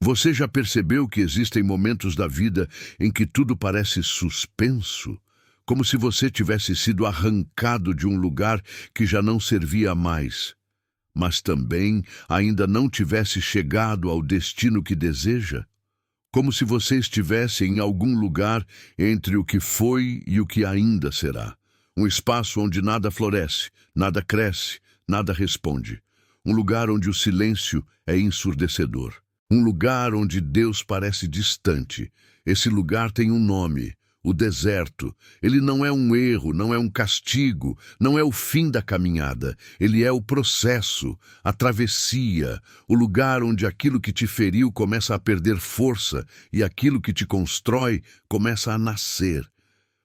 Você já percebeu que existem momentos da vida em que tudo parece suspenso? Como se você tivesse sido arrancado de um lugar que já não servia mais, mas também ainda não tivesse chegado ao destino que deseja? Como se você estivesse em algum lugar entre o que foi e o que ainda será. Um espaço onde nada floresce, nada cresce, nada responde. Um lugar onde o silêncio é ensurdecedor. Um lugar onde Deus parece distante. Esse lugar tem um nome: o deserto. Ele não é um erro, não é um castigo, não é o fim da caminhada. Ele é o processo, a travessia, o lugar onde aquilo que te feriu começa a perder força e aquilo que te constrói começa a nascer.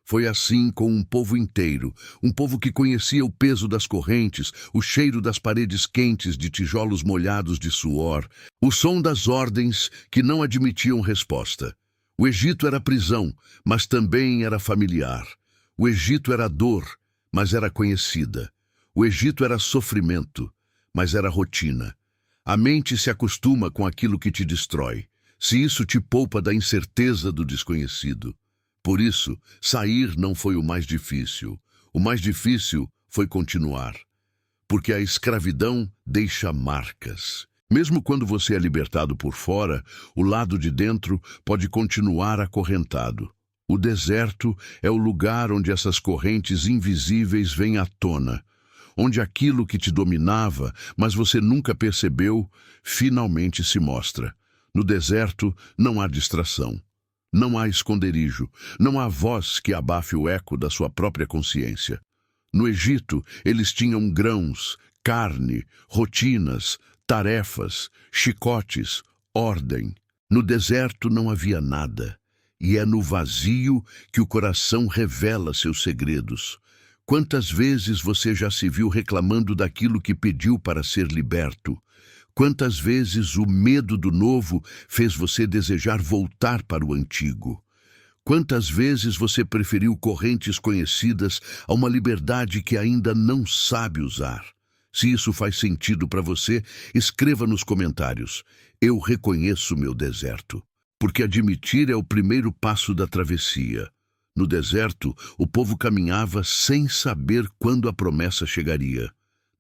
Foi assim com um povo inteiro, um povo que conhecia o peso das correntes, o cheiro das paredes quentes de tijolos molhados de suor, o som das ordens que não admitiam resposta. O Egito era prisão, mas também era familiar. O Egito era dor, mas era conhecida. O Egito era sofrimento, mas era rotina. A mente se acostuma com aquilo que te destrói, se isso te poupa da incerteza do desconhecido. Por isso, sair não foi o mais difícil. O mais difícil foi continuar. Porque a escravidão deixa marcas. Mesmo quando você é libertado por fora, o lado de dentro pode continuar acorrentado. O deserto é o lugar onde essas correntes invisíveis vêm à tona, onde aquilo que te dominava, mas você nunca percebeu, finalmente se mostra. No deserto não há distração. Não há esconderijo, não há voz que abafe o eco da sua própria consciência. No Egito, eles tinham grãos, carne, rotinas, tarefas, chicotes, ordem. No deserto não havia nada, e é no vazio que o coração revela seus segredos. Quantas vezes você já se viu reclamando daquilo que pediu para ser liberto? Quantas vezes o medo do novo fez você desejar voltar para o antigo? Quantas vezes você preferiu correntes conhecidas a uma liberdade que ainda não sabe usar? Se isso faz sentido para você, escreva nos comentários: eu reconheço meu deserto. Porque admitir é o primeiro passo da travessia. No deserto, o povo caminhava sem saber quando a promessa chegaria.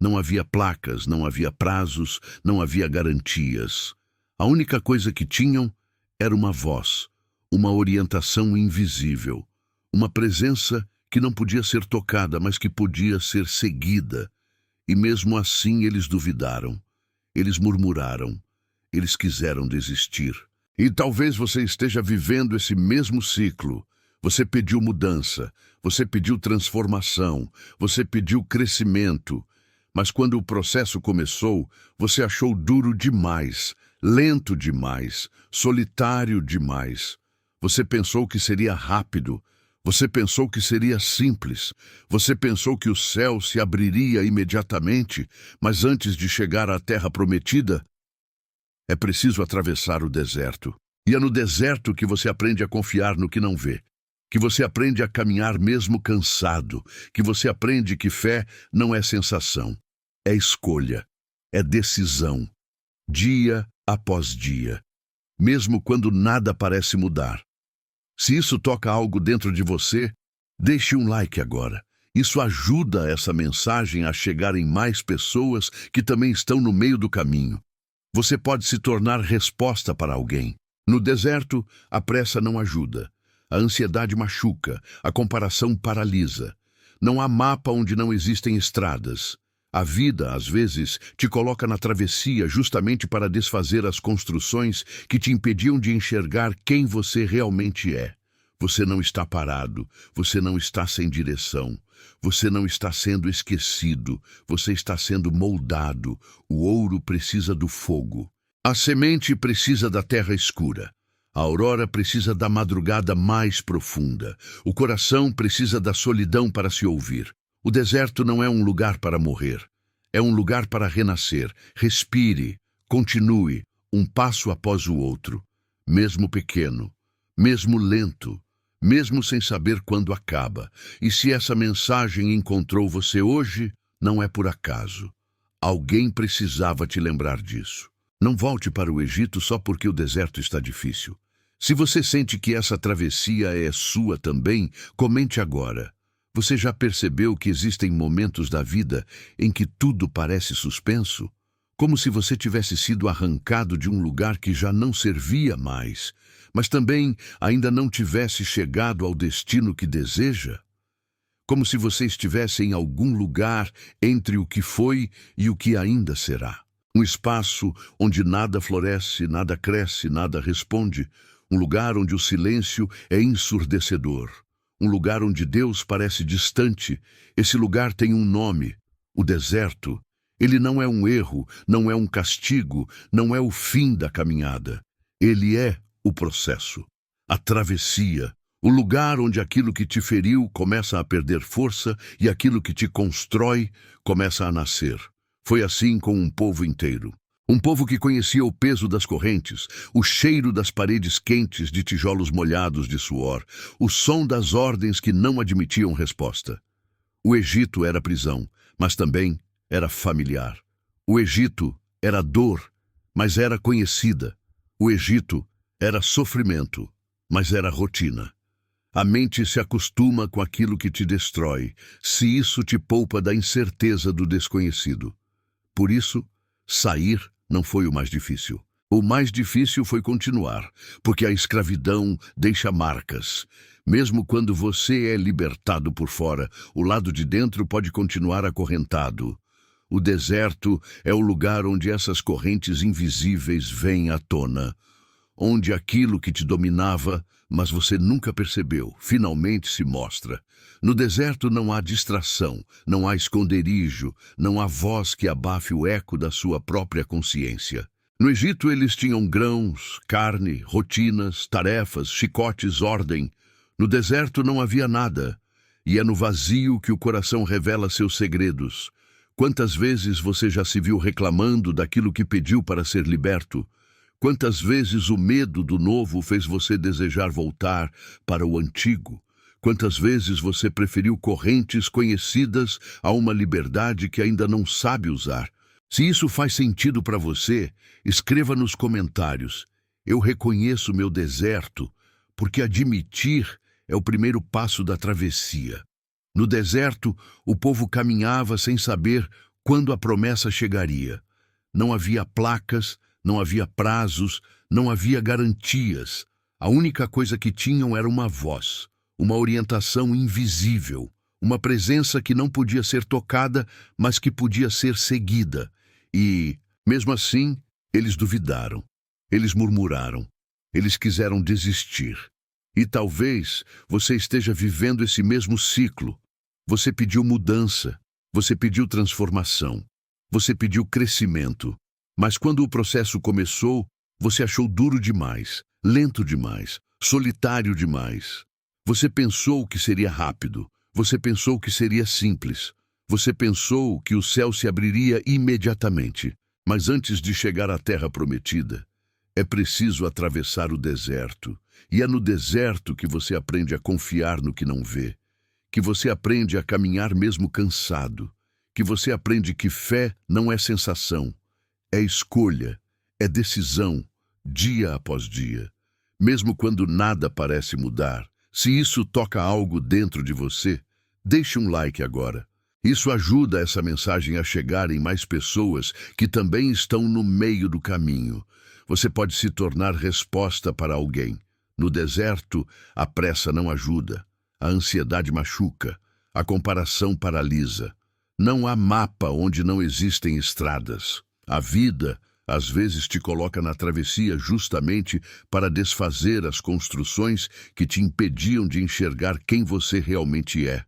Não havia placas, não havia prazos, não havia garantias. A única coisa que tinham era uma voz, uma orientação invisível, uma presença que não podia ser tocada, mas que podia ser seguida. E mesmo assim eles duvidaram, eles murmuraram, eles quiseram desistir. E talvez você esteja vivendo esse mesmo ciclo. Você pediu mudança, você pediu transformação, você pediu crescimento. Mas quando o processo começou, você achou duro demais, lento demais, solitário demais. Você pensou que seria rápido, você pensou que seria simples, você pensou que o céu se abriria imediatamente, mas antes de chegar à terra prometida, é preciso atravessar o deserto. E é no deserto que você aprende a confiar no que não vê, que você aprende a caminhar mesmo cansado, que você aprende que fé não é sensação. É escolha, é decisão, dia após dia, mesmo quando nada parece mudar. Se isso toca algo dentro de você, deixe um like agora. Isso ajuda essa mensagem a chegar em mais pessoas que também estão no meio do caminho. Você pode se tornar resposta para alguém. No deserto, a pressa não ajuda. A ansiedade machuca, a comparação paralisa. Não há mapa onde não existem estradas. A vida, às vezes, te coloca na travessia justamente para desfazer as construções que te impediam de enxergar quem você realmente é. Você não está parado, você não está sem direção, você não está sendo esquecido, você está sendo moldado. O ouro precisa do fogo. A semente precisa da terra escura. A aurora precisa da madrugada mais profunda. O coração precisa da solidão para se ouvir. O deserto não é um lugar para morrer. É um lugar para renascer. Respire, continue, um passo após o outro. Mesmo pequeno, mesmo lento, mesmo sem saber quando acaba. E se essa mensagem encontrou você hoje, não é por acaso. Alguém precisava te lembrar disso. Não volte para o Egito só porque o deserto está difícil. Se você sente que essa travessia é sua também, comente agora. Você já percebeu que existem momentos da vida em que tudo parece suspenso? Como se você tivesse sido arrancado de um lugar que já não servia mais, mas também ainda não tivesse chegado ao destino que deseja? Como se você estivesse em algum lugar entre o que foi e o que ainda será. Um espaço onde nada floresce, nada cresce, nada responde. Um lugar onde o silêncio é ensurdecedor. Um lugar onde Deus parece distante. Esse lugar tem um nome: o deserto. Ele não é um erro, não é um castigo, não é o fim da caminhada. Ele é o processo, a travessia, o lugar onde aquilo que te feriu começa a perder força e aquilo que te constrói começa a nascer. Foi assim com um povo inteiro. Um povo que conhecia o peso das correntes, o cheiro das paredes quentes de tijolos molhados de suor, o som das ordens que não admitiam resposta. O Egito era prisão, mas também era familiar. O Egito era dor, mas era conhecida. O Egito era sofrimento, mas era rotina. A mente se acostuma com aquilo que te destrói, se isso te poupa da incerteza do desconhecido. Por isso, sair não foi o mais difícil. O mais difícil foi continuar, porque a escravidão deixa marcas. Mesmo quando você é libertado por fora, o lado de dentro pode continuar acorrentado. O deserto é o lugar onde essas correntes invisíveis vêm à tona, onde aquilo que te dominava, mas você nunca percebeu, finalmente se mostra. No deserto não há distração, não há esconderijo, não há voz que abafe o eco da sua própria consciência. No Egito eles tinham grãos, carne, rotinas, tarefas, chicotes, ordem. No deserto não havia nada, e é no vazio que o coração revela seus segredos. Quantas vezes você já se viu reclamando daquilo que pediu para ser liberto? Quantas vezes o medo do novo fez você desejar voltar para o antigo? Quantas vezes você preferiu correntes conhecidas a uma liberdade que ainda não sabe usar? Se isso faz sentido para você, escreva nos comentários. Eu reconheço meu deserto, porque admitir é o primeiro passo da travessia. No deserto, o povo caminhava sem saber quando a promessa chegaria. Não havia placas, não havia prazos, não havia garantias. A única coisa que tinham era uma voz, uma orientação invisível, uma presença que não podia ser tocada, mas que podia ser seguida. E, mesmo assim, eles duvidaram, eles murmuraram, eles quiseram desistir. E talvez você esteja vivendo esse mesmo ciclo. Você pediu mudança, você pediu transformação, você pediu crescimento. Mas quando o processo começou, você achou duro demais, lento demais, solitário demais. Você pensou que seria rápido, você pensou que seria simples, você pensou que o céu se abriria imediatamente. Mas antes de chegar à terra prometida, é preciso atravessar o deserto. E é no deserto que você aprende a confiar no que não vê, que você aprende a caminhar mesmo cansado, que você aprende que fé não é sensação, é escolha, é decisão, dia após dia. Mesmo quando nada parece mudar, se isso toca algo dentro de você, deixe um like agora. Isso ajuda essa mensagem a chegar em mais pessoas que também estão no meio do caminho. Você pode se tornar resposta para alguém. No deserto, a pressa não ajuda, a ansiedade machuca, a comparação paralisa. Não há mapa onde não existem estradas. A vida, às vezes, te coloca na travessia justamente para desfazer as construções que te impediam de enxergar quem você realmente é.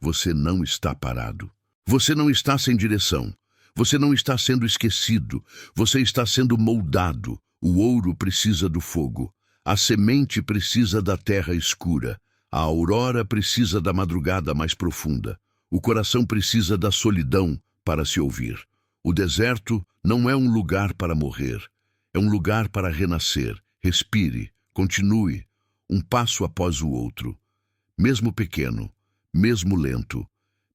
Você não está parado. Você não está sem direção. Você não está sendo esquecido. Você está sendo moldado. O ouro precisa do fogo. A semente precisa da terra escura. A aurora precisa da madrugada mais profunda. O coração precisa da solidão para se ouvir. O deserto não é um lugar para morrer. É um lugar para renascer. Respire, continue, um passo após o outro. Mesmo pequeno, mesmo lento,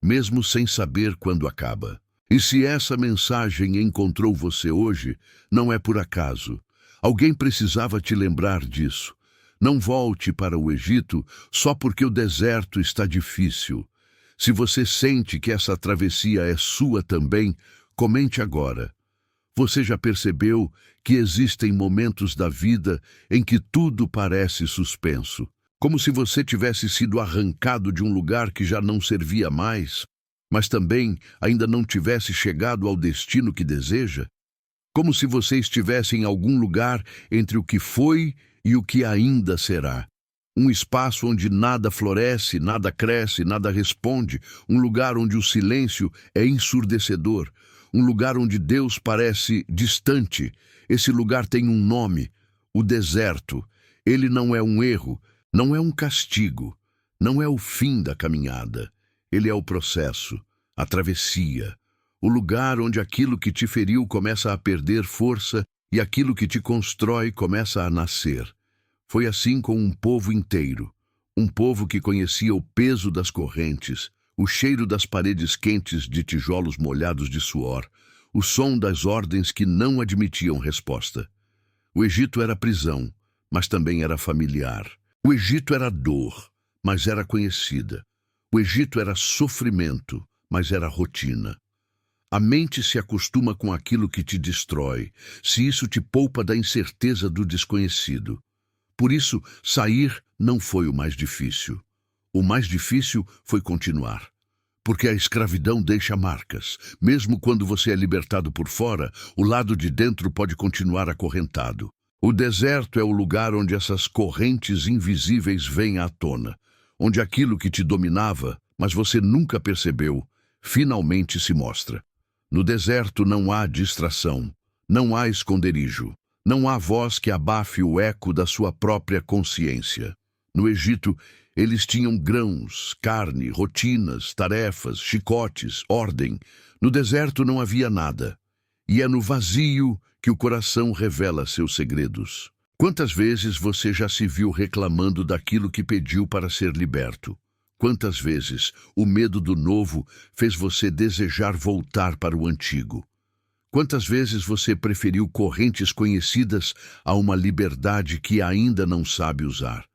mesmo sem saber quando acaba. E se essa mensagem encontrou você hoje, não é por acaso. Alguém precisava te lembrar disso. Não volte para o Egito só porque o deserto está difícil. Se você sente que essa travessia é sua também, comente agora. Você já percebeu que existem momentos da vida em que tudo parece suspenso? Como se você tivesse sido arrancado de um lugar que já não servia mais, mas também ainda não tivesse chegado ao destino que deseja? Como se você estivesse em algum lugar entre o que foi e o que ainda será. Um espaço onde nada floresce, nada cresce, nada responde. Um lugar onde o silêncio é ensurdecedor. Um lugar onde Deus parece distante. Esse lugar tem um nome: o deserto. Ele não é um erro, não é um castigo, não é o fim da caminhada. Ele é o processo, a travessia, o lugar onde aquilo que te feriu começa a perder força e aquilo que te constrói começa a nascer. Foi assim com um povo inteiro, um povo que conhecia o peso das correntes, o cheiro das paredes quentes de tijolos molhados de suor, o som das ordens que não admitiam resposta. O Egito era prisão, mas também era familiar. O Egito era dor, mas era conhecida. O Egito era sofrimento, mas era rotina. A mente se acostuma com aquilo que te destrói, se isso te poupa da incerteza do desconhecido. Por isso, sair não foi o mais difícil. O mais difícil foi continuar. Porque a escravidão deixa marcas. Mesmo quando você é libertado por fora, o lado de dentro pode continuar acorrentado. O deserto é o lugar onde essas correntes invisíveis vêm à tona, onde aquilo que te dominava, mas você nunca percebeu, finalmente se mostra. No deserto não há distração, não há esconderijo, não há voz que abafe o eco da sua própria consciência. No Egito, eles tinham grãos, carne, rotinas, tarefas, chicotes, ordem. No deserto não havia nada. E é no vazio que o coração revela seus segredos. Quantas vezes você já se viu reclamando daquilo que pediu para ser liberto? Quantas vezes o medo do novo fez você desejar voltar para o antigo? Quantas vezes você preferiu correntes conhecidas a uma liberdade que ainda não sabe usar?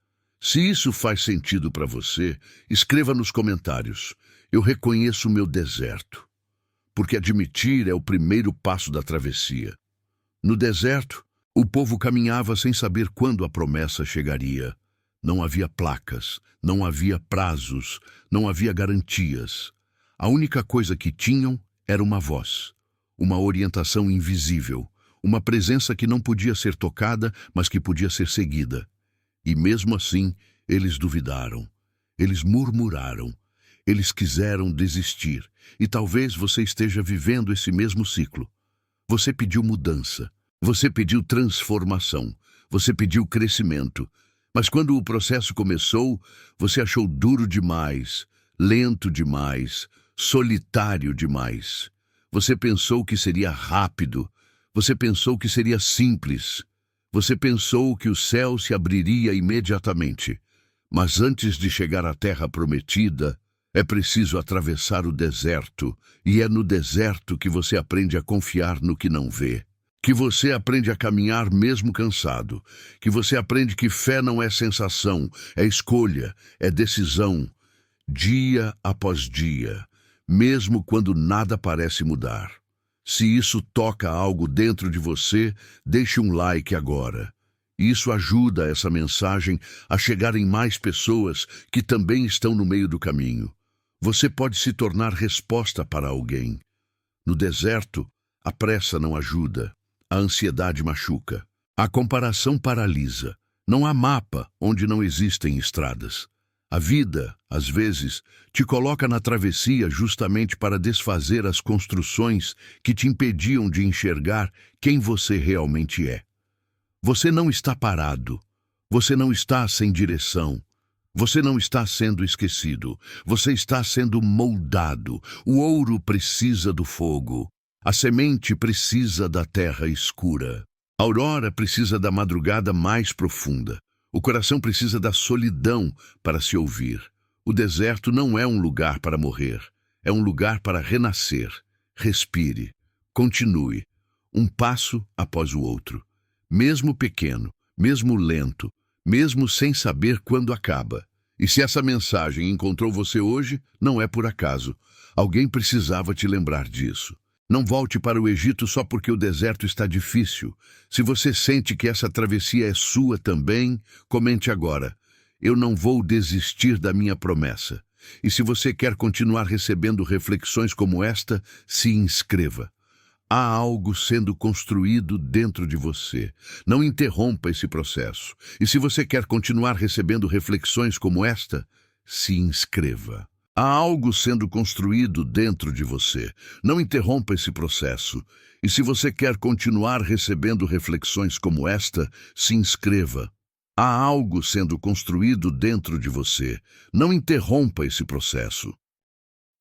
Se isso faz sentido para você, escreva nos comentários: eu reconheço o meu deserto. Porque admitir é o primeiro passo da travessia. No deserto, o povo caminhava sem saber quando a promessa chegaria. Não havia placas, não havia prazos, não havia garantias. A única coisa que tinham era uma voz, uma orientação invisível, uma presença que não podia ser tocada, mas que podia ser seguida. E mesmo assim, eles duvidaram, eles murmuraram, eles quiseram desistir. E talvez você esteja vivendo esse mesmo ciclo. Você pediu mudança, você pediu transformação, você pediu crescimento. Mas quando o processo começou, você achou duro demais, lento demais, solitário demais. Você pensou que seria rápido, você pensou que seria simples, você pensou que o céu se abriria imediatamente. Mas antes de chegar à terra prometida, é preciso atravessar o deserto, e é no deserto que você aprende a confiar no que não vê. Que você aprende a caminhar mesmo cansado. Que você aprende que fé não é sensação, é escolha, é decisão. Dia após dia, mesmo quando nada parece mudar. Se isso toca algo dentro de você, deixe um like agora. Isso ajuda essa mensagem a chegar em mais pessoas que também estão no meio do caminho. Você pode se tornar resposta para alguém. No deserto, a pressa não ajuda, a ansiedade machuca, a comparação paralisa. Não há mapa onde não existem estradas. A vida, às vezes, te coloca na travessia justamente para desfazer as construções que te impediam de enxergar quem você realmente é. Você não está parado, você não está sem direção. Você não está sendo esquecido, você está sendo moldado. O ouro precisa do fogo, a semente precisa da terra escura. A aurora precisa da madrugada mais profunda. O coração precisa da solidão para se ouvir. O deserto não é um lugar para morrer, é um lugar para renascer. Respire. Continue. Um passo após o outro. Mesmo pequeno, mesmo lento, mesmo sem saber quando acaba. E se essa mensagem encontrou você hoje, não é por acaso. Alguém precisava te lembrar disso. Não volte para o Egito só porque o deserto está difícil. Se você sente que essa travessia é sua também, comente agora. Eu não vou desistir da minha promessa. E se você quer continuar recebendo reflexões como esta, se inscreva. Há algo sendo construído dentro de você. Não interrompa esse processo. E se você quer continuar recebendo reflexões como esta, se inscreva. Há algo sendo construído dentro de você. Não interrompa esse processo. E se você quer continuar recebendo reflexões como esta, se inscreva. Há algo sendo construído dentro de você. Não interrompa esse processo.